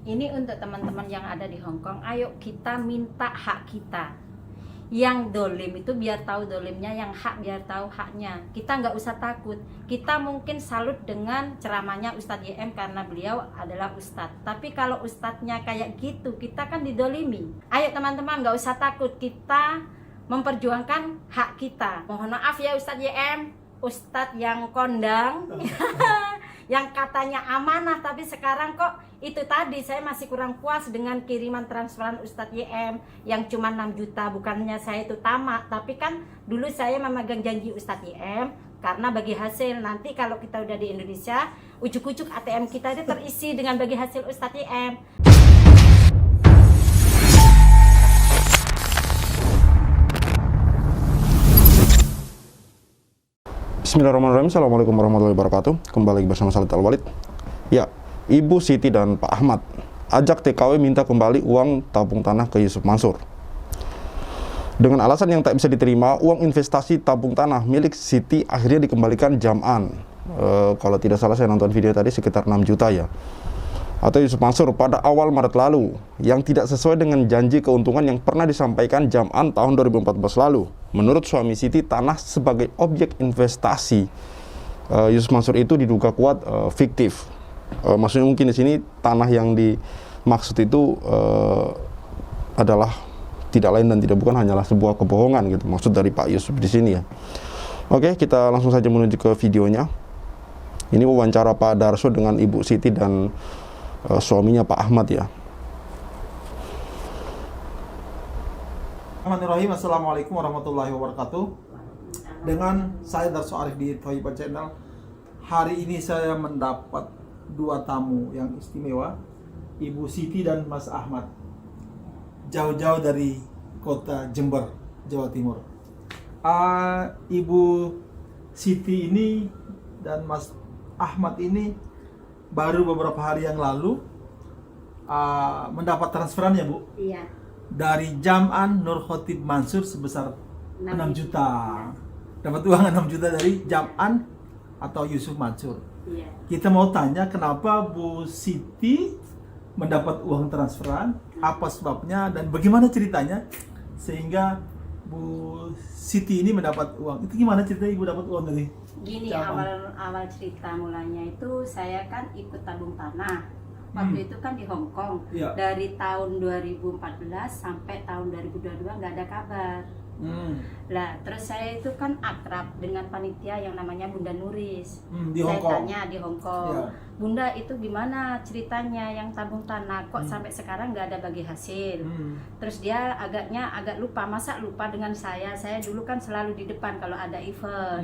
Ini untuk teman-teman yang ada di Hong Kong, ayo kita minta hak kita. Yang dolim itu biar tahu dolimnya, yang hak biar tahu haknya. Kita nggak usah takut. Kita mungkin salut dengan ceramahnya Ustadz YM karena beliau adalah Ustadz. Tapi kalau Ustadznya kayak gitu, kita kan didolimi. Ayo teman-teman, nggak usah takut. Kita memperjuangkan hak kita. Mohon maaf ya Ustadz YM, Ustadz yang kondang. Yang katanya amanah, tapi sekarang kok itu tadi saya masih kurang puas dengan kiriman transferan Ustadz YM yang cuma 6 juta. Bukannya saya itu tamak, tapi kan dulu saya memegang janji Ustadz YM karena bagi hasil. Nanti kalau kita udah di Indonesia, ujuk-ujuk ATM kita itu terisi dengan bagi hasil Ustadz YM. Bismillahirrahmanirrahim. Assalamualaikum warahmatullahi wabarakatuh. Kembali bersama Khalid Al-Walid. Ya, Ibu Siti dan Pak Ahmad ajak TKW minta kembali uang tabung tanah ke Yusuf Mansur. Dengan alasan yang tak bisa diterima, uang investasi tabung tanah milik Siti akhirnya dikembalikan jam'an. Kalau tidak salah saya nonton video tadi sekitar 6 juta ya. Atau Yusuf Mansur pada awal Maret lalu, yang tidak sesuai dengan janji keuntungan yang pernah disampaikan jam'an tahun 2014 lalu. Menurut suami Siti, tanah sebagai objek investasi Yusuf Mansur itu diduga kuat fiktif. Maksudnya mungkin di sini tanah yang dimaksud itu adalah tidak lain dan tidak bukan hanyalah sebuah kebohongan gitu. Maksud dari Pak Yusuf di sini ya. Oke, kita langsung saja menuju ke videonya. Ini wawancara Pak Darso dengan Ibu Siti dan suaminya Pak Ahmad ya. Bismillahirrahmanirrahim. Assalamualaikum warahmatullahi wabarakatuh. Dengan saya Darso Arif di Thoibah Channel. Hari ini saya mendapat dua tamu yang istimewa, Ibu Siti dan Mas Ahmad. Jauh-jauh dari kota Jember, Jawa Timur. Ibu Siti ini dan Mas Ahmad ini baru beberapa hari yang lalu mendapat transferan ya Bu? Iya. Dari Jam'an Nur Khotib Mansur sebesar 6 juta. Dapat uang 6 juta dari Jam'an atau Yusuf Mansur. Iya. Kita mau tanya kenapa Bu Siti mendapat uang transferan, apa sebabnya dan bagaimana ceritanya sehingga Bu Siti ini mendapat uang. Itu gimana ceritanya Ibu dapat uang dari Gini, Jam'an? awal cerita mulanya itu saya kan ikut tabung tanah. Waktu itu kan di Hong Kong. Iya. Dari tahun 2014 sampai tahun 2022 nggak ada kabar. Lah, terus saya itu kan akrab dengan panitia yang namanya Bunda Nuris. Di Saya Hong Kong. tanya di Hong Kong, Iya. Bunda itu gimana ceritanya yang tabung tanah kok sampai sekarang nggak ada bagi hasil. Terus dia agak lupa, masa lupa dengan saya dulu kan selalu di depan kalau ada event.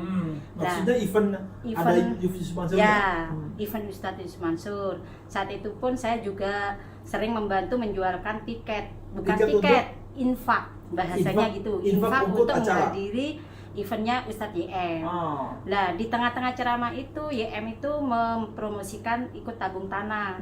Maksudnya event ada Yusuf Mansur Ya, event Ustadz Yusuf Mansur. Saat itu pun saya juga sering membantu menjualkan tiket, bukan Tiket tiket, infak bahasanya Infak- gitu, infak untuk acara. menghadiri eventnya Ustadz YM. Oh. Lah di tengah-tengah ceramah itu YM itu mempromosikan ikut tabung tanah,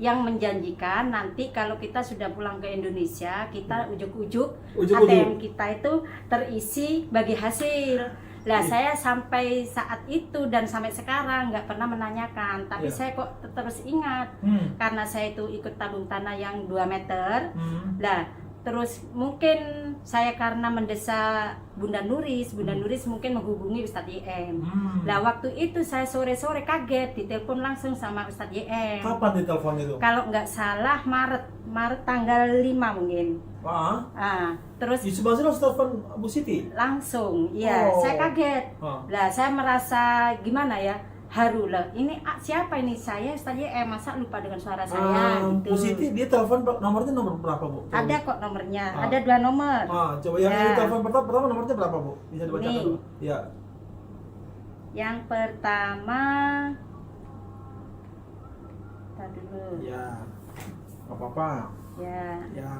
yang menjanjikan nanti kalau kita sudah pulang ke Indonesia kita ujuk-ujuk ATM kita itu terisi bagi hasil. Lah saya sampai saat itu dan sampai sekarang nggak pernah menanyakan, tapi Iya. saya kok terus ingat karena saya itu ikut tabung tanah yang 2 meter. Lah terus mungkin saya karena mendesak Bunda Nuris mungkin menghubungi Ustadz YM. Lah waktu itu saya sore-sore kaget ditelepon langsung sama Ustadz YM. Kapan diteleponnya itu? Kalau nggak salah Maret tanggal 5 mungkin. Terus Yusuf Mansur harus telepon Bu Siti? langsung, iya, Oh. saya kaget. Oh. Lah saya merasa gimana ya, haru lah. Ini siapa ini, saya Ustadz YM, masa lupa dengan suara saya gitu. Bu Siti dia telepon nomornya nomor berapa Bu? Ada kok nomornya, ada 2 nomor. Coba yang Ya. telepon pertama nomornya berapa Bu? Bisa dibacakan Nih. dulu. Ya. Yang pertama, tar dulu. Ya. Gak apa-apa. Ya. Ya.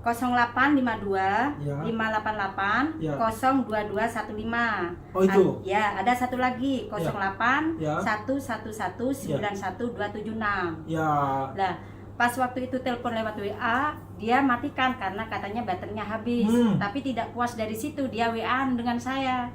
0852 Ya. 588 Ya. 02215. Oh, itu? Ya, ada satu lagi 08 Ya. 111 91276. Ya. Lah, pas waktu itu telepon lewat WA, dia matikan karena katanya baterainya habis. Tapi tidak puas dari situ, dia WA dengan saya.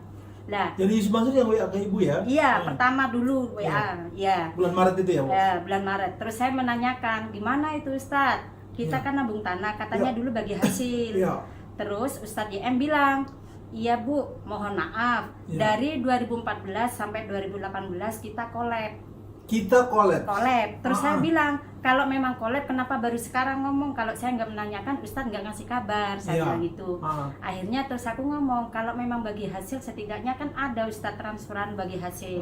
Lah, Jadi Yusuf Mansur yang WA ke ibu ya? iya, pertama dulu WA, Iya. ya. Bulan Maret itu ya, Bu? Bulan Maret. Terus saya menanyakan, gimana itu Ustadz? Kita Iya. kan nabung tanah, katanya Iya. dulu bagi hasil. Iya. Terus Ustadz YM bilang, iya Bu, mohon maaf, Iya. dari 2014 sampai 2018 kita collab. Kita collab. Terus saya Ah. bilang, kalau memang collab kenapa baru sekarang ngomong? Kalau saya nggak menanyakan, Ustadz nggak ngasih kabar, saya Iya. bilang gitu. Ah. Akhirnya terus aku ngomong, kalau memang bagi hasil setidaknya kan ada Ustadz transferan bagi hasil.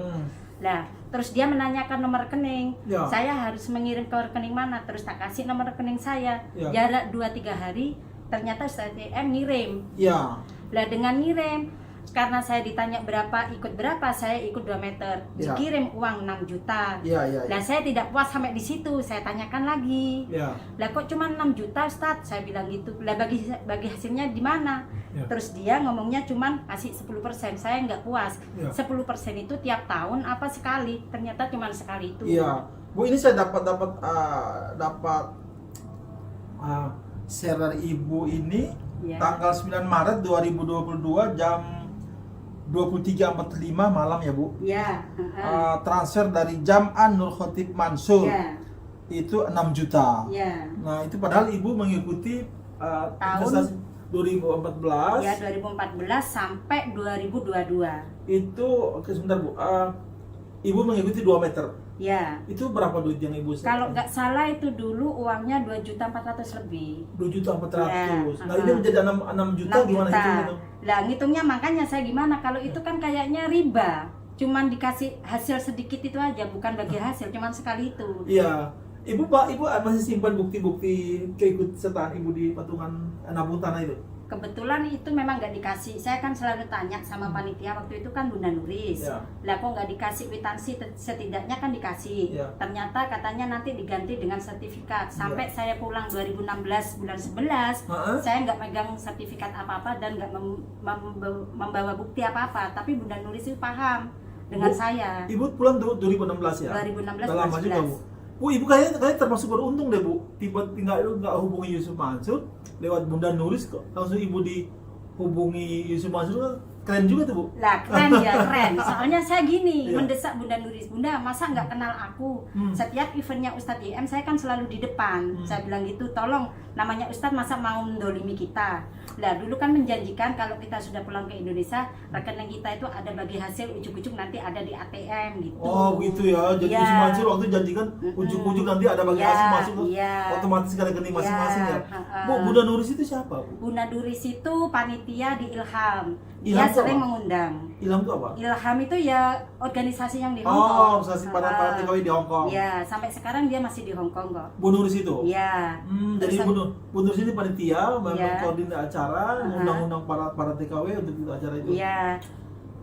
Lah, terus dia menanyakan nomor rekening. Ya. Saya harus mengirim ke rekening mana? Terus tak kasih nomor rekening saya. Ya. Jarak 2-3 hari, ternyata Ustadz YM ngirim. Ya. Lah dengan ngirim, karena saya ditanya berapa, ikut berapa, saya ikut 2 meter. Ya. Dikirim uang 6 juta. Ya, ya, ya. Lah saya tidak puas sampai di situ, saya tanyakan lagi. Ya. Lah kok cuma 6 juta Ustadz? Saya bilang gitu. Lah bagi hasilnya di mana? Ya. Terus dia ngomongnya cuma kasih 10%. Saya nggak puas. Ya. 10% itu tiap tahun apa sekali? Ternyata cuma sekali itu. Iya. Bu, ini saya dapat share dari ibu ini Iya. tanggal 9 Maret 2022 jam 23.45 malam ya, Bu. Iya. Transfer dari Jam'an Nur Khotib Mansur. Iya. Itu 6 juta. Iya. Nah, itu padahal ibu mengikuti Tahun- investasi 2014. Ya 2014 sampai 2022. Itu oke sebentar, Bu. Ibu mengikuti 2 meter. Ya. Itu berapa duit yang ibu? Kalau nggak salah itu dulu uangnya 2.400.000 lebih. 2.400.000. Ya, Nah, ini menjadi 6 juta 6 gimana juta. hitungnya? Lah ngitungnya makanya saya gimana kalau itu kan kayaknya riba. Cuman dikasih hasil sedikit itu aja, bukan bagi hasil, cuman sekali itu. Iya. Ibu masih simpan bukti-bukti keikutsertaan ibu di patungan nabung tanah itu? Kebetulan itu memang nggak dikasih. Saya kan selalu tanya sama panitia waktu itu kan Bunda Nuris. Ya. Lah kok nggak dikasih kwitansi? Setidaknya kan dikasih. Ya. Ternyata katanya nanti diganti dengan sertifikat. Sampai saya pulang 2016 bulan 11, Heeh. saya nggak megang sertifikat apa-apa dan nggak membawa bukti apa-apa. Tapi Bunda Nuris itu paham dengan Bu, saya. Ibu pulang 2016 ya? 2016 Udah lama bulan juga, 11. Bu. Bu, ibu kayaknya termasuk beruntung deh, Bu. Tinggal itu nggak hubungi Yusuf Mansur lewat Bunda Nuris kok. Langsung ibu dihubungi Yusuf Mansur kan keren juga tuh, Bu. Lah keren ya, keren. Soalnya saya gini, Iya. mendesak Bunda Nuris, Bunda masa nggak kenal aku? Setiap eventnya Ustadz YM saya kan selalu di depan. Saya bilang gitu, tolong namanya Ustadz masa mau mendolimi kita. Lah dulu kan menjanjikan kalau kita sudah pulang ke Indonesia, rekening kita itu ada bagi hasil, ujuk-ujuk nanti ada di ATM gitu. Oh gitu ya, jadi Iya. Yusuf Mansur waktu janjikan ujuk-ujuk nanti ada bagi Iya, hasil masuk iya. otomatis ke rekening masing-masing ya. Iya, Bu, Bunda Nuris itu siapa, Bu? Bunda Nuris itu panitia di Ilham. Dia Ilham itu sering apa? mengundang. Ilham itu apa? Ilham itu ya organisasi yang di Hong Oh, Kong. organisasi para TKW di Hong Kong. Ya, sampai sekarang dia masih di Hong Kong kok. Bu Nuris itu? Iya. Jadi Terus Bu Nuris ini panitia, Iya. mengkoordinir acara, mengundang-undang para TKW untuk itu acara itu. Iya.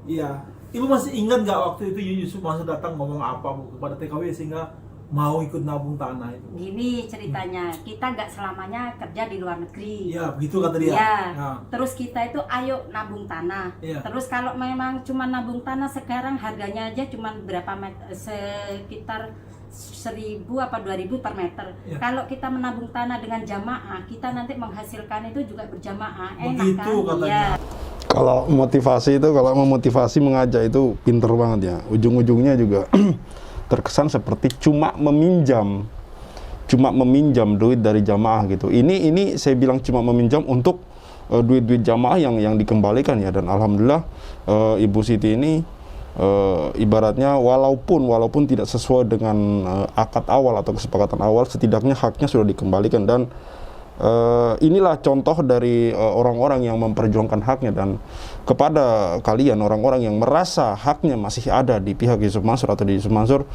Iya. Ibu masih ingat nggak waktu itu Yusuf Mansur datang ngomong apa, Bu, kepada TKW sehingga mau ikut nabung tanah itu? Gini ceritanya, kita nggak selamanya kerja di luar negeri. Iya, begitu kata dia. Iya. Nah, Terus kita itu ayo nabung tanah. Iya. Terus kalau memang cuma nabung tanah sekarang harganya aja cuma berapa meter, sekitar 1.000 apa 2.000 per meter. Iya. Kalau kita menabung tanah dengan jamaah, kita nanti menghasilkan itu juga berjamaah. Enak Begitu kan? katanya. Iya. Kalau kalau memotivasi mengajak itu pinter banget ya. Ujung-ujungnya juga terkesan seperti cuma meminjam duit dari jamaah gitu. Ini saya bilang cuma meminjam untuk duit-duit jamaah yang dikembalikan ya. Dan alhamdulillah Ibu Siti ini ibaratnya walaupun tidak sesuai dengan akad awal atau kesepakatan awal, setidaknya haknya sudah dikembalikan. Dan inilah contoh dari orang-orang yang memperjuangkan haknya. Dan kepada kalian orang-orang yang merasa haknya masih ada di pihak Yusuf Mansur atau di Yusuf Mansur,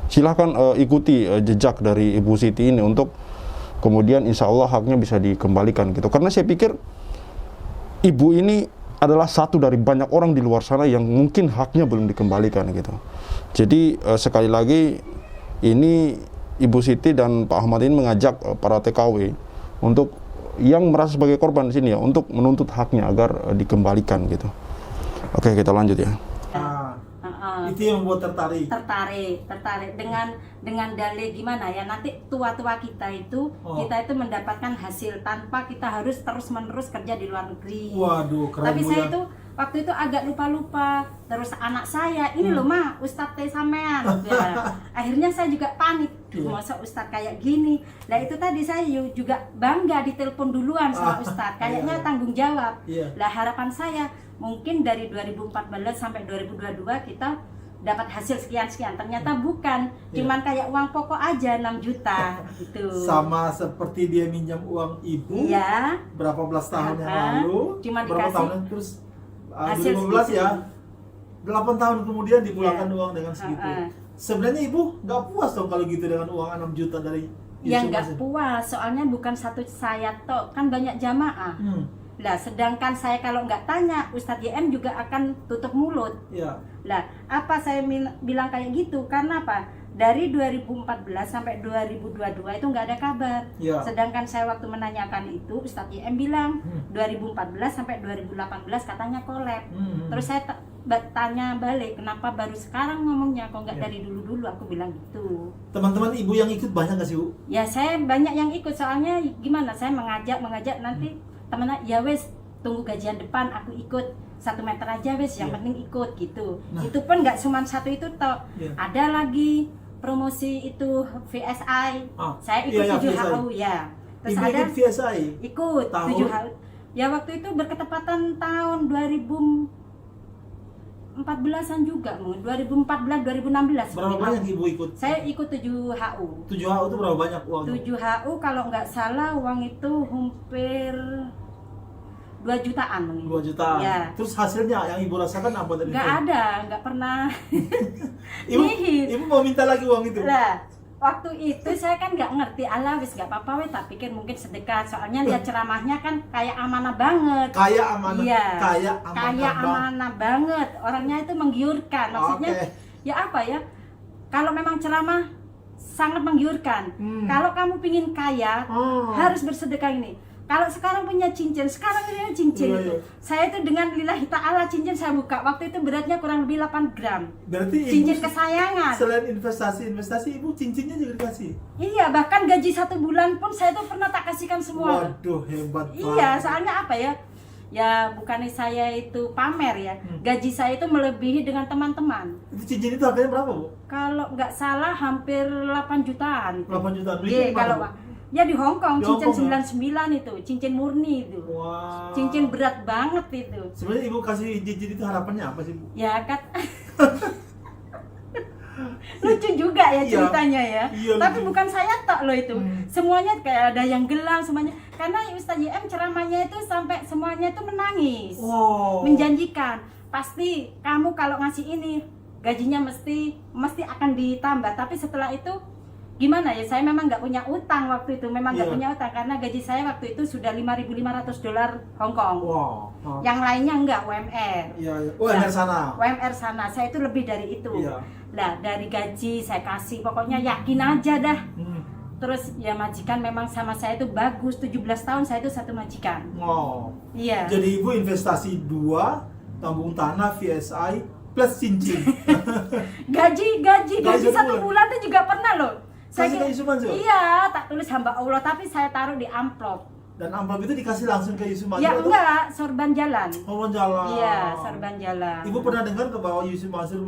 silahkan ikuti jejak dari Ibu Siti ini untuk kemudian insya Allah haknya bisa dikembalikan gitu. Karena saya pikir ibu ini adalah satu dari banyak orang di luar sana yang mungkin haknya belum dikembalikan gitu. Jadi sekali lagi ini Ibu Siti dan Pak Ahmad ini mengajak para TKW untuk yang merasa sebagai korban di sini ya, untuk menuntut haknya agar dikembalikan gitu. Oke, kita lanjut ya. Itu yang membuat tertarik dengan dalih gimana ya, nanti tua-tua kita itu mendapatkan hasil tanpa kita harus terus-menerus kerja di luar negeri. Waduh, keren Tapi Bu saya ya. itu waktu itu agak lupa-lupa. Terus anak saya, ini loh Ma, Ustadz teh sampean. Ya. Akhirnya saya juga panik, masa Ustadz kayak gini. Nah itu tadi saya juga bangga ditelepon duluan sama Ustadz, kayaknya tanggung jawab. Lah harapan saya mungkin dari 2014 sampai 2022 kita dapat hasil sekian-sekian, ternyata bukan, cuman kayak uang pokok aja 6 juta gitu. Sama seperti dia minjam uang ibu berapa belas tahun yang lalu, cuma berapa dikasih tahun terus hasil 2015 ya, 8 tahun kemudian dipulangkan uang dengan segitu. Sebenarnya ibu nggak puas dong kalau gitu dengan uang 6 juta dari yang nggak puas, soalnya bukan satu saya toh, kan banyak jamaah. Lah sedangkan saya kalau nggak tanya, Ustadz YM juga akan tutup mulut. Lah apa saya bilang kayak gitu? Karena apa? Dari 2014 sampai 2022 itu nggak ada kabar. Sedangkan saya waktu menanyakan itu, Ustadz YM bilang 2014 sampai 2018 katanya collab. Terus saya tanya balik, kenapa baru sekarang ngomongnya, kok nggak dari dulu-dulu? Aku bilang gitu. Teman-teman ibu yang ikut banyak nggak sih Bu? Ya saya banyak yang ikut, soalnya gimana, saya mengajak nanti temen, ya wes tunggu gajian depan aku ikut 1 meter aja wes, yang penting ikut gitu. Itu pun nggak cuma satu itu toh, ada lagi promosi itu VSI, saya ikut 7 HU ya. Terus ibu ada ikut VSI? Ikut 7 HU. Ya waktu itu berketepatan tahun 2014an juga, 2014 2016. Berapa banyak ibu ikut? Saya ikut 7 HU. 7 HU itu berapa banyak uangnya? 7 HU kalau nggak salah uang itu hampir 2 jutaan. 2 juta. Ya. Terus hasilnya yang ibu rasakan apa dari itu? Nggak ada, nggak pernah. Ibu mau minta lagi uang itu? Lah, waktu itu saya kan nggak ngerti, ala wis nggak apa-apa weh, tak pikir mungkin sedekah, soalnya lihat ceramahnya kan kayak amanah banget. Kayak amanah. Iya. Kayak amanah banget. Orangnya itu menggiurkan. Maksudnya ya apa ya? Kalau memang ceramah sangat menggiurkan. Kalau kamu pingin kaya, harus bersedekah ini. Kalau sekarang punya cincin, sekarang punya cincin itu. Saya itu dengan lillahi ta'ala cincin saya buka. Waktu itu beratnya kurang lebih 8 gram. Berarti cincin ibu, kesayangan. Selain investasi, ibu cincinnya juga dikasih? Iya, bahkan gaji 1 bulan pun saya tuh pernah tak kasihkan semua. Waduh, hebat banget. Iya, soalnya apa ya? Ya bukannya saya itu pamer ya. Gaji saya itu melebihi dengan teman-teman. Itu cincin itu harganya berapa, Bu? Kalau nggak salah hampir 8 jutaan. 8 jutaan. Iya, kalau ya di Hong Kong, Di cincin Hong 99 itu, cincin murni itu. Wow. Cincin berat banget itu. Sebenarnya ibu kasih cincin itu harapannya apa sih, Bu? Ya kan. Lucu juga ya ceritanya ya. Tapi lucu. bukan saya tok loh itu. Semuanya kayak ada yang gelang semuanya. Karena Ustadz YM ceramahnya itu sampai semuanya itu menangis. Menjanjikan. Pasti kamu kalau ngasih ini gajinya mesti akan ditambah. Tapi setelah itu gimana ya, saya memang nggak punya utang waktu itu, memang nggak punya utang karena gaji saya waktu itu sudah $5.500 Hong Kong. Yang lainnya enggak, UMR. UMR sana. UMR sana, saya itu lebih dari itu. Lah dari gaji saya kasih, pokoknya yakin aja dah. Terus ya majikan memang sama saya itu bagus, 17 tahun saya itu satu majikan. Iya. Jadi ibu investasi 2, tabung tanah, VSI plus cincin. gaji 1 bulan itu juga pernah loh. Kasih ke Yusuf Mansur? Iya, tak tulis hamba Allah, tapi saya taruh di amplop. Dan amplop itu dikasih langsung ke Yusuf Mansur? Ya enggak, sorban jalan. Sorban jalan. Iya, sorban jalan. Ibu pernah dengar bahwa Yusuf Mansur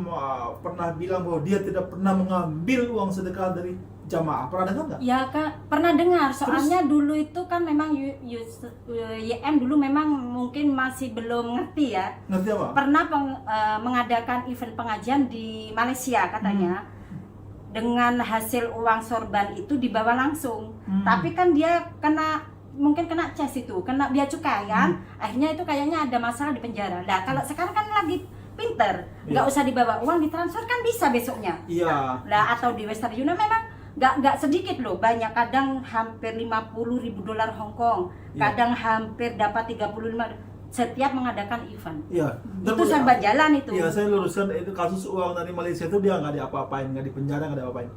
pernah bilang bahwa dia tidak pernah mengambil uang sedekah dari jamaah? Pernah dengar nggak? Ya Kak, pernah dengar. Soalnya dulu itu kan memang YM dulu memang mungkin masih belum ngerti ya. Ngerti apa? Pernah mengadakan event pengajian di Malaysia katanya. Dengan hasil uang sorban itu dibawa langsung. Tapi kan dia mungkin kena cas itu, kena bea cukai kan. Akhirnya itu kayaknya ada masalah di penjara. Nah, kalau sekarang kan lagi pinter, nggak usah dibawa uang, ditransfer kan bisa besoknya. Iya. Nah, atau di Western Union memang nggak sedikit loh, banyak, kadang hampir $50.000 Hong Kong, kadang hampir dapat 35 setiap mengadakan event. Iya. Itu serba jalan itu. Iya, saya luruskan itu kasus uang dari Malaysia itu dia nggak diapa-apain, nggak di penjara, nggak diapa-apain.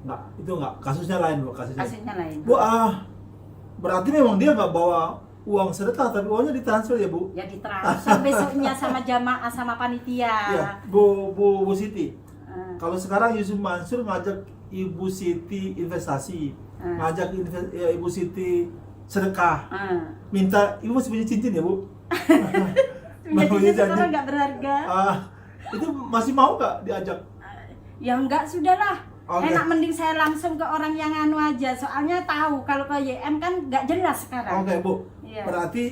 Nggak, itu nggak. Kasusnya lain, Bu. Kasusnya lain. Bu, berarti memang dia nggak bawa uang sedekah, tapi uangnya ditransfer ya, Bu? Ya ditransfer besoknya sama jamaah, sama panitia. Iya, Bu Siti. Kalau sekarang Yusuf Mansur ngajak Ibu Siti investasi, ngajak Ibu Siti sedekah, minta Ibu masih punya cincin ya, Bu? Punya janji. sekarang nggak berharga. Itu masih mau nggak diajak? Ya enggak, sudahlah. Oke. Enak, mending saya langsung ke orang yang anu aja. Soalnya tahu kalau ke YM kan nggak jelas sekarang. Oke, Bu. Iya. Berarti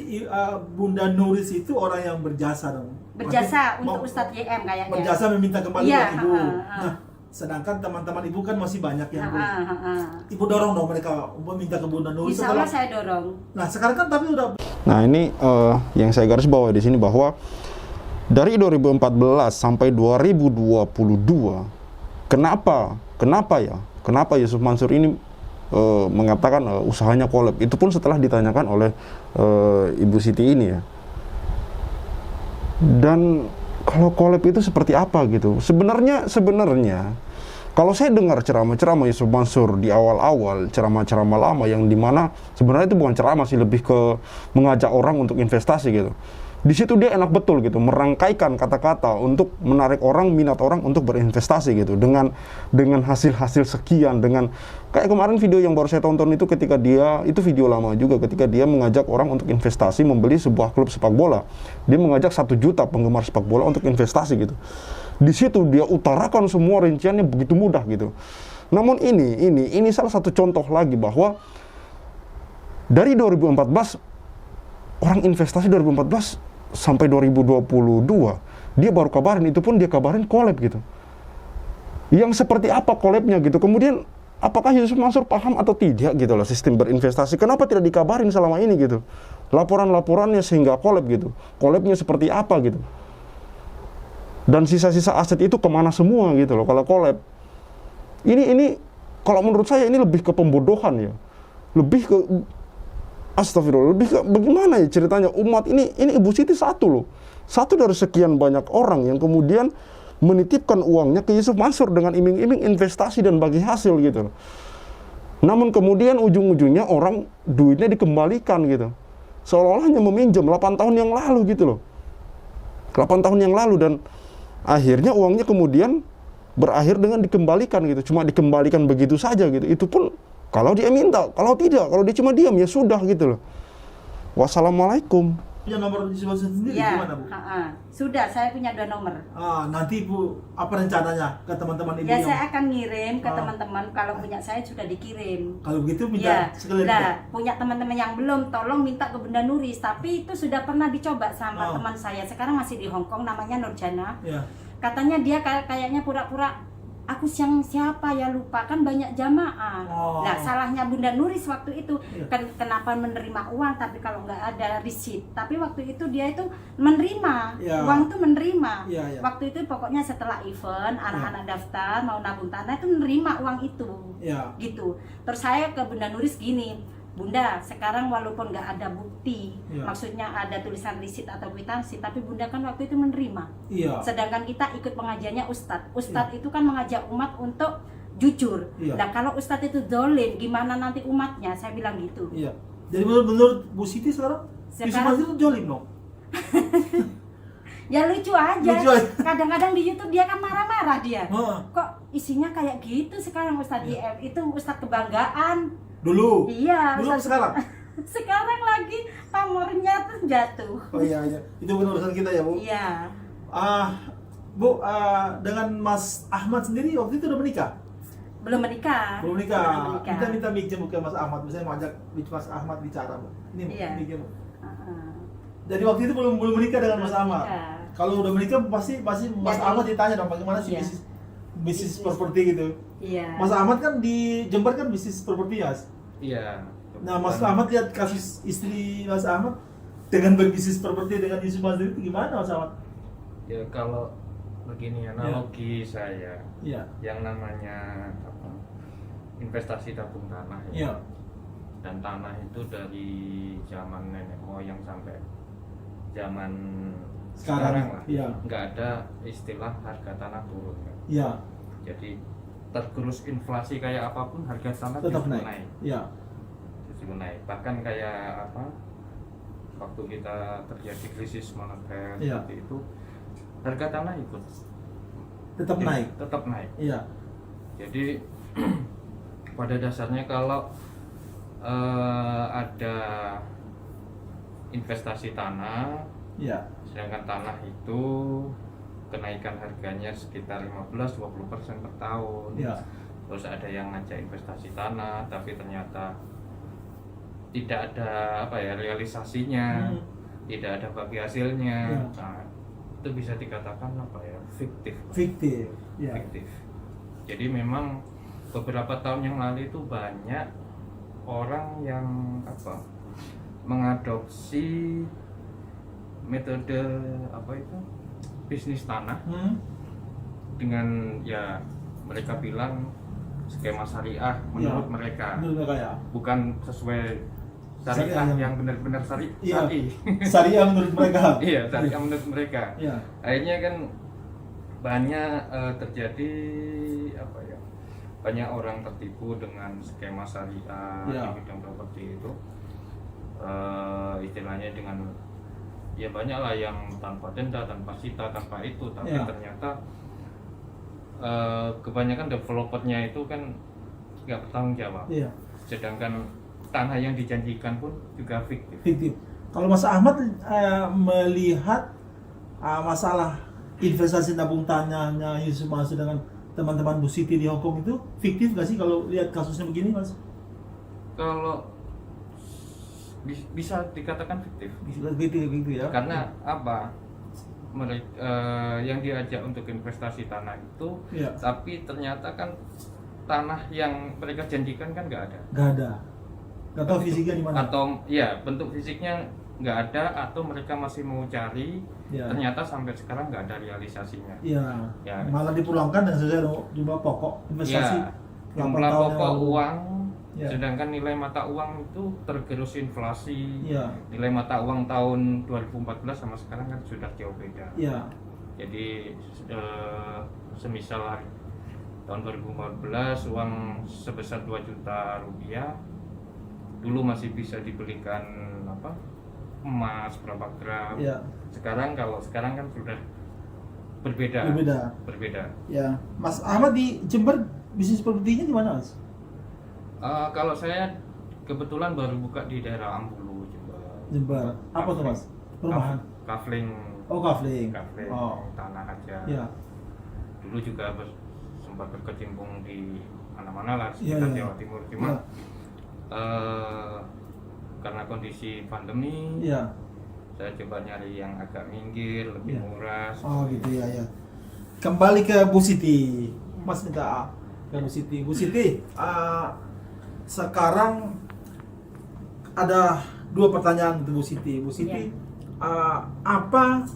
Bunda Nuris itu orang yang berjasa dong. Berjasa Berarti untuk Ustadz YM kayaknya. berjasa meminta kembali Iya, ke Ibu. ha. Nah, sedangkan teman-teman Ibu kan masih banyak yang belum. Ha. Ibu dorong dong mereka minta ke Bunda Nuris. Insya Allah saya dorong. Nah, sekarang kan tapi udah Nah, ini yang saya garis bawahi di sini bahwa dari 2014 sampai 2022, kenapa Yusuf Mansur ini mengatakan usahanya collab? Itu pun setelah ditanyakan oleh Ibu Siti ini ya. Dan kalau collab itu seperti apa gitu? Sebenarnya kalau saya dengar ceramah-ceramah Yusuf Mansur di awal-awal, ceramah-ceramah lama yang dimana sebenarnya itu bukan ceramah sih, lebih ke mengajak orang untuk investasi gitu. Di situ dia enak betul gitu, merangkaikan kata-kata untuk menarik orang, minat orang untuk berinvestasi gitu, dengan hasil-hasil sekian, dengan kayak kemarin video yang baru saya tonton itu ketika dia, itu video lama juga, ketika dia mengajak orang untuk investasi membeli sebuah klub sepak bola. Dia mengajak 1 juta penggemar sepak bola untuk investasi gitu. Di situ dia utarakan semua rinciannya begitu mudah gitu. Namun ini salah satu contoh lagi bahwa dari 2014 orang investasi 2014 sampai 2022 dia baru kabarin, itu pun dia kabarin collab gitu. Yang seperti apa collabnya gitu. Kemudian apakah Yusuf Mansur paham atau tidak gitu loh sistem berinvestasi? Kenapa tidak dikabarin selama ini gitu? Laporan-laporannya sehingga collab gitu. Collabnya seperti apa gitu. Dan sisa-sisa aset itu kemana semua gitu loh kalau collab. Ini kalau menurut saya ini lebih ke pembodohan ya. Lebih ke astagfirullah, lebih ke bagaimana ya ceritanya umat ini Ibu Siti satu dari sekian banyak orang yang kemudian menitipkan uangnya ke Yusuf Mansur dengan iming-iming investasi dan bagi hasil gitu. Namun kemudian ujung-ujungnya orang duitnya dikembalikan gitu. Seolah-olah hanya meminjam 8 tahun yang lalu gitu loh. 8 tahun yang lalu, dan akhirnya uangnya kemudian berakhir dengan dikembalikan gitu. Cuma dikembalikan begitu saja gitu. Itu pun kalau dia minta, kalau tidak, kalau dia cuma diam ya sudah gitu loh. Wassalamualaikum. punya nomor Yusuf Mansur sendiri Ya, gimana, Bu? sudah, saya punya 2 nomor. Nanti Bu, apa rencananya ke teman-teman Ibu Ya, yang saya akan ngirim ke teman-teman. Kalau punya saya sudah dikirim. kalau begitu Ya, minta sekalian nah, minta. punya teman-teman yang belum, tolong minta ke Bunda Nuris. Tapi itu sudah pernah dicoba sama teman saya. Sekarang masih di Hong Kong, namanya Nurjana. Ya. Katanya dia kayaknya pura-pura, aku siapa ya, lupa, kan banyak jamaah. Nah, salahnya Bunda Nuris waktu itu kenapa menerima uang tapi kalau nggak ada receipt. Tapi waktu itu dia itu menerima uang itu menerima. Waktu itu pokoknya setelah event anak-anak daftar mau nabung tanah itu menerima uang itu. Gitu. Terus saya ke Bunda Nuris gini, Bunda, sekarang walaupun nggak ada bukti, maksudnya ada tulisan risit atau kwitansi, tapi Bunda kan waktu itu menerima. Sedangkan kita ikut pengajiannya Ustadz. Ustadz itu kan mengajak umat untuk jujur. Nah, kalau Ustadz itu dolim, gimana nanti umatnya? Saya bilang gitu. Jadi menurut Bu Siti sekarang Yusuf Mansur itu jolim dong? Ya lucu aja. Kadang-kadang di YouTube dia kan marah-marah dia. Kok isinya kayak gitu sekarang Ustadz YM? Itu Ustadz kebanggaan. Dulu? Iya. Dulu sekarang? Sekarang lagi pamornya tuh jatuh. Oh iya. Itu bukan urusan kita ya, Bu? Iya. Bu, dengan Mas Ahmad sendiri waktu itu udah menikah? Belum menikah. Belum menikah. Kita minta mic ke Mas Ahmad, misalnya ngajak Mas Ahmad bicara, Bu. Ini mic-nya, Bu. Jadi waktu itu belum menikah dengan Mas Ahmad. Kalau udah menikah pasti Mas Ahmad ditanya dong bagaimana sih bisnis properti gitu. Mas Ahmad kan di Jember kan bisnis properti ya. Iya. Nah, Mas Ahmad lihat kasus istri Mas Ahmad dengan berbisnis properti dengan Yusuf Mansur itu gimana, Mas Ahmad? Ya kalau begini analogi saya, yang namanya investasi tabung tanah ya. Dan tanah itu dari zaman nenek moyang sampai zaman sekarang lah, nggak ada istilah harga tanah turun. Jadi tergerus inflasi kayak apapun harga tanah tetap naik. Justru naik. Bahkan kayak waktu kita terjadi krisis moneter seperti itu, harga tanah ikut tetap naik. Jadi pada dasarnya kalau ada investasi tanah Ya. Sedangkan tanah itu kenaikan harganya sekitar 15-20% per tahun. Ya. Terus ada yang ngajak investasi tanah tapi ternyata tidak ada realisasinya, tidak ada bagi hasilnya. Ya. Nah, itu bisa dikatakan fiktif. Fiktif. Ya. Fiktif. Jadi memang beberapa tahun yang lalu itu banyak orang yang mengadopsi metode bisnis tanah dengan mereka bilang skema syariah menurut mereka. Menurut mereka ya. Bukan sesuai syariah yang benar-benar syariah. Syariah menurut mereka. Iya, syariah menurut mereka. Iya. Akhirnya kan banyak terjadi banyak orang tertipu dengan skema syariah di bidang properti itu. Istilahnya dengan banyaklah yang tanpa denda, tanpa sita, tanpa itu, tapi ternyata kebanyakan developernya itu kan nggak bertanggung jawab. Sedangkan tanah yang dijanjikan pun juga fiktif. Kalau Mas Ahmad melihat masalah investasi tabung tanahnya Yusuf Mansur dengan teman-teman Bu Siti di Hong Kong itu fiktif nggak sih kalau lihat kasusnya begini, Mas? Kalau bisa dikatakan fiktif. Fiktif ya. Karena mereka yang diajak untuk investasi tanah itu, tapi ternyata kan tanah yang mereka janjikan kan nggak ada. Nggak tahu fisiknya di mana. Atau bentuk fisiknya nggak ada, atau mereka masih mau cari. Ternyata sampai sekarang nggak ada realisasinya. Malah dipulangkan dan sesuai jumlah pokok investasi. Jumlah pokok uang. Sedangkan nilai mata uang itu tergerus inflasi. Nilai mata uang tahun 2014 sama sekarang kan sudah jauh beda. Jadi semisal tahun 2014 uang sebesar 2 juta rupiah dulu masih bisa dibelikan emas berapa gram. Sekarang kan sudah berbeda. Ya, Mas Ahmad di Jember bisnis propertinya di mana, Mas? Kalau saya kebetulan baru buka di daerah Ambulu, Jember. Apa tuh, Mas? Perumahan. Kafling. Oh, kafling. Tanah aja. Dulu juga sempat berkecimpung di mana-mana lah sekitar Jawa Timur. Cuma karena kondisi pandemi, saya coba nyari yang agak minggir, lebih murah. Oh gitu ya. Kembali ke Bu Siti, Mas minta ke Bu Siti. Bu Siti, sekarang ada 2 pertanyaan untuk Bu Siti. Bu Siti, apa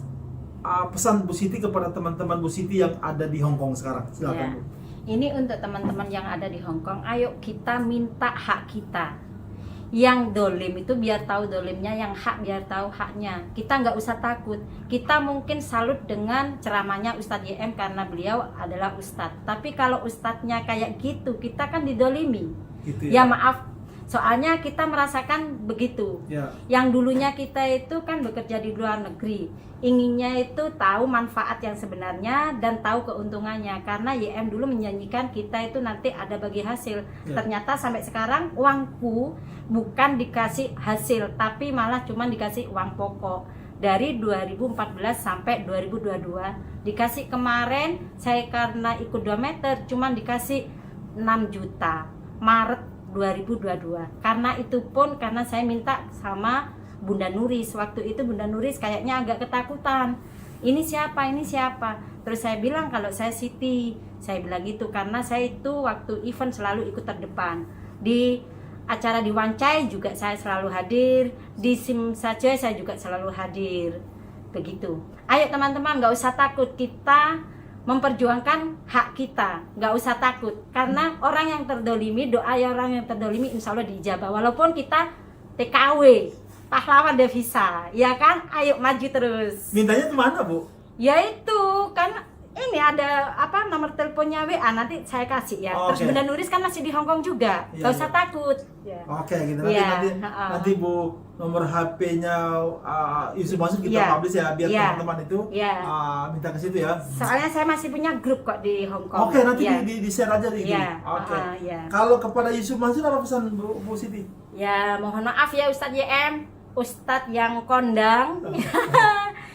pesan Bu Siti kepada teman-teman Bu Siti yang ada di Hong Kong sekarang? Silakan Bu. Ini untuk teman-teman yang ada di Hong Kong, ayo kita minta hak kita. Yang dolim itu biar tahu dolimnya, yang hak biar tahu haknya. Kita nggak usah takut. Kita mungkin salut dengan ceramahnya Ustadz YM karena beliau adalah Ustadz. Tapi kalau Ustadznya kayak gitu, kita kan didolimi. Gitu ya maaf, soalnya kita merasakan begitu. Yang dulunya kita itu kan bekerja di luar negeri, inginnya itu tahu manfaat yang sebenarnya dan tahu keuntungannya, karena YM dulu menjanjikan kita itu nanti ada bagi hasil. Ternyata sampai sekarang uangku bukan dikasih hasil, tapi malah cuma dikasih uang pokok. Dari 2014 sampai 2022 dikasih. Kemarin saya karena ikut 2 meter cuma dikasih 6 juta Maret 2022. Karena itu pun karena saya minta sama Bunda Nuris. Waktu itu Bunda Nuris kayaknya agak ketakutan. Ini siapa? Terus saya bilang kalau saya Siti. Saya bilang gitu karena saya itu waktu event selalu ikut terdepan. Di acara di Wancai juga saya selalu hadir. Di SIM saja saya juga selalu hadir. Begitu. Ayo teman-teman, nggak usah takut, kita memperjuangkan hak kita, nggak usah takut, karena orang yang terdolimi, doa orang yang terdolimi insya Allah diijabah. Walaupun kita TKW, pahlawan devisa, ya kan? Ayo maju terus. Mintanya kemana, Bu? Ya itu kan ini ada nomor teleponnya WA, nanti saya kasih ya. Terus Bunda Nuris kan masih di Hong Kong juga, nggak usah takut. Gitu. Nanti Bu, nomor HP-nya Yusuf Mansur kita publish ya, biar teman-teman itu minta ke situ ya. Soalnya saya masih punya grup kok di Hong Kong. Nanti di share aja di ini. Kalau kepada Yusuf Mansur apa pesan Bu Siti? Ya mohon maaf ya Ustadz YM, Ustadz yang kondang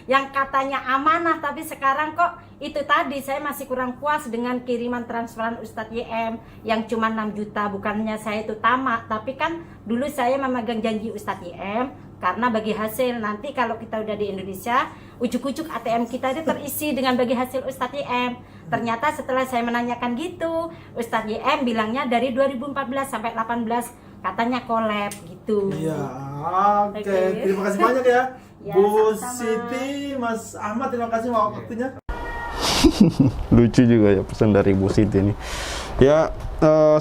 yang katanya amanah, tapi sekarang kok itu tadi saya masih kurang puas dengan kiriman transferan Ustadz YM yang cuma 6 juta. Bukannya saya itu tamak, tapi kan dulu saya memegang janji Ustadz YM karena bagi hasil. Nanti kalau kita udah di Indonesia, ujuk-ujuk ATM kita itu terisi dengan bagi hasil Ustadz YM. Ternyata setelah saya menanyakan gitu, Ustadz YM bilangnya dari 2014 sampai 18 katanya collab gitu. Iya, oke. Oke. Terima kasih banyak ya. Ya, Bu sama-sama. Siti, Mas Ahmad, terima kasih waktunya. Lucu juga ya pesan dari Bu Siti ini. Ya,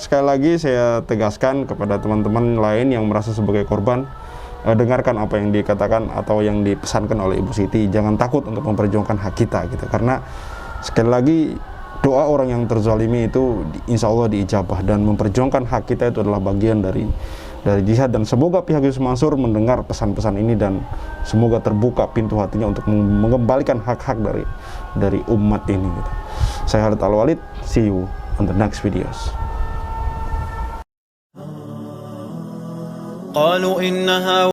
sekali lagi saya tegaskan kepada teman-teman lain yang merasa sebagai korban, dengarkan apa yang dikatakan atau yang dipesankan oleh Ibu Siti. Jangan takut untuk memperjuangkan hak kita gitu. Karena sekali lagi doa orang yang terzalimi itu insya Allah diijabah, dan memperjuangkan hak kita itu adalah bagian dari jihad. Dan semoga pihak Yusuf Mansur mendengar pesan-pesan ini dan semoga terbuka pintu hatinya untuk mengembalikan hak-hak dari umat ini gitu. Saya Khalid Al-Walid, see you on the next videos. قالوا إنها